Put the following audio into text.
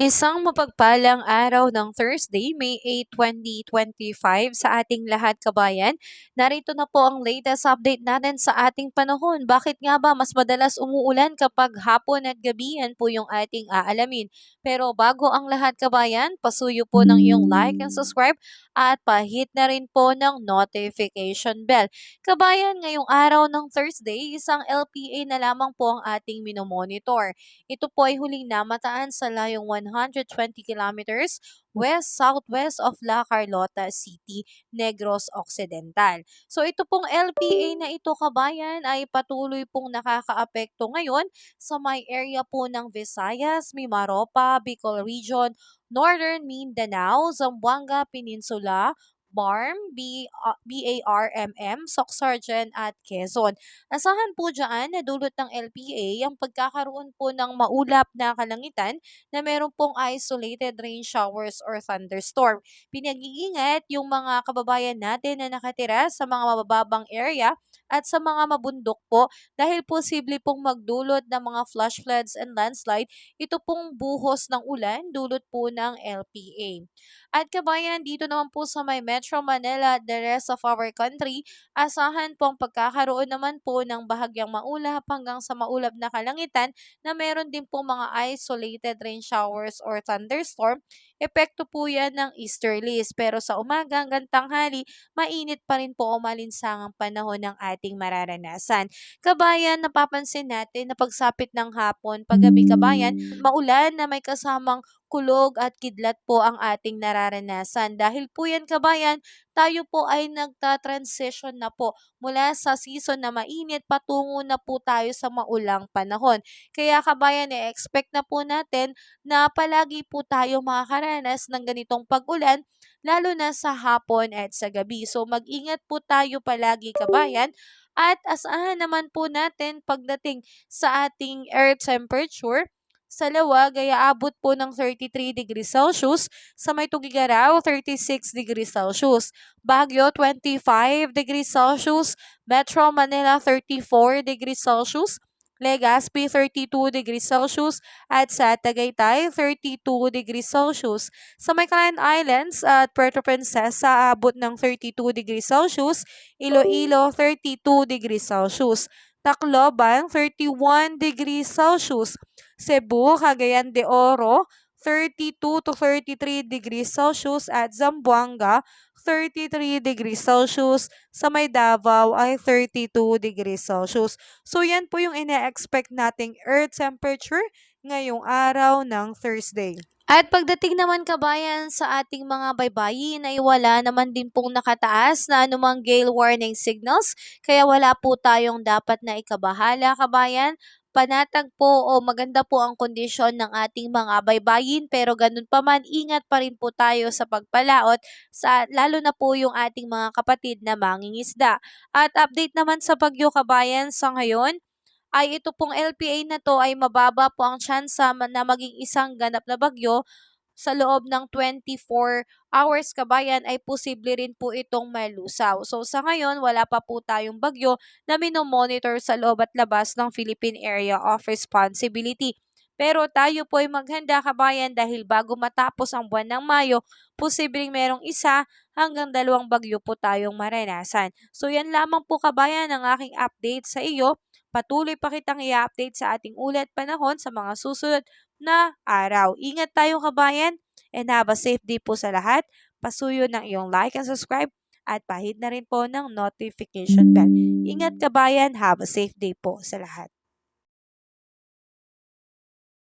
Isang mapagpalang araw ng Thursday, May 8, 2025 sa ating lahat kabayan. Narito na po ang latest update natin sa ating panahon. Bakit nga ba mas madalas umuulan kapag hapon at gabi? Yan po yung ating aalamin. Pero bago ang lahat kabayan, pasuyo po ng iyong like and subscribe at pahit na rin po ng notification bell. Kabayan, ngayong araw ng Thursday, isang LPA na lamang po ang ating minomonitor. Ito po ay huling namataan sa layong 120 kilometers west-southwest of La Carlota City, Negros Occidental. So ito pong LPA na ito kabayan ay patuloy pong nakakaapekto ngayon sa may area po ng Visayas, Mimaropa, Bicol Region, Northern Mindanao, Zamboanga Peninsula, BARMM, Socsargen at Quezon. Asahan po dyan na dulot ng LPA ang pagkakaroon po ng maulap na kalangitan na meron pong isolated rain showers or thunderstorm. Pinag-iingat yung mga kababayan natin na nakatira sa mga mabababang area at sa mga mabundok po dahil posible pong magdulot ng mga flash floods and landslide. Ito pong buhos ng ulan dulot po ng LPA. At kabayan, dito naman po sa may Metro Manila at the rest of our country, asahan po ang pagkakaroon naman po ng bahagyang maulap hanggang sa maulap na kalangitan na meron din po mga isolated rain showers or thunderstorm. Epekto po yan ng easterlies. Pero sa umaga hanggang tanghali, mainit pa rin po o malinsangang panahon ng ating mararanasan. Kabayan, napapansin natin na pagsapit ng hapon, paggabi kabayan, maulan na may kasamang kulog at kidlat po ang ating nararanasan. Dahil po yan kabayan, tayo po ay nagta-transition na po mula sa season na mainit patungo na po tayo sa maulang panahon. Kaya kabayan, expect na po natin na palagi po tayo makakaranas ng ganitong pag-ulan lalo na sa hapon at sa gabi. So mag-ingat po tayo palagi kabayan at asahan naman po natin pagdating sa ating air temperature sa lawag ay aabot po ng 33 degrees Celsius, sa may Tugigaraw 36 degrees Celsius, Baguio 25 degrees Celsius, Metro Manila 34 degrees Celsius, Legazpi 32 degrees Celsius at sa Tagaytay 32 degrees Celsius. Sa may Calan Islands at Puerto Princesa aabot ng 32 degrees Celsius, Iloilo 32 degrees Celsius, Tacloban 31 degrees Celsius, Cebu, Cagayan de Oro 32 to 33 degrees Celsius at Zamboanga 33 degrees Celsius, sa may Davao ay 32 degrees Celsius. So yan po yung ina-expect nating earth temperature ngayong araw ng Thursday. At pagdating naman kabayan sa ating mga baybayin ay wala naman din pong nakataas na anumang gale warning signals, kaya wala po tayong dapat na ikabahala kabayan. Panatag po o maganda po ang kondisyon ng ating mga baybayin, pero ganun pa man, ingat pa rin po tayo sa pagpalaot lalo na po yung ating mga kapatid na mangingisda. At update naman sa bagyo kabayan sa ngayon, ay ito pong LPA na to ay mababa po ang tsansa na maging isang ganap na bagyo sa loob ng 24 hours kabayan ay posible rin po itong malusaw. So sa ngayon, wala pa po tayong bagyo na minomonitor sa loob at labas ng Philippine Area of Responsibility. Pero tayo po ay maghanda kabayan dahil bago matapos ang buwan ng Mayo, posibleng merong isa hanggang 2 bagyo po tayong maranasan. So yan lamang po kabayan ang aking update sa iyo. Patuloy pa kitang i-update sa ating ulat panahon sa mga susunod na araw. Ingat tayo kabayan and have a safe day po sa lahat. Pasuyo ng iyong like and subscribe at pahit na rin po ng notification bell. Ingat kabayan, have a safe day po sa lahat.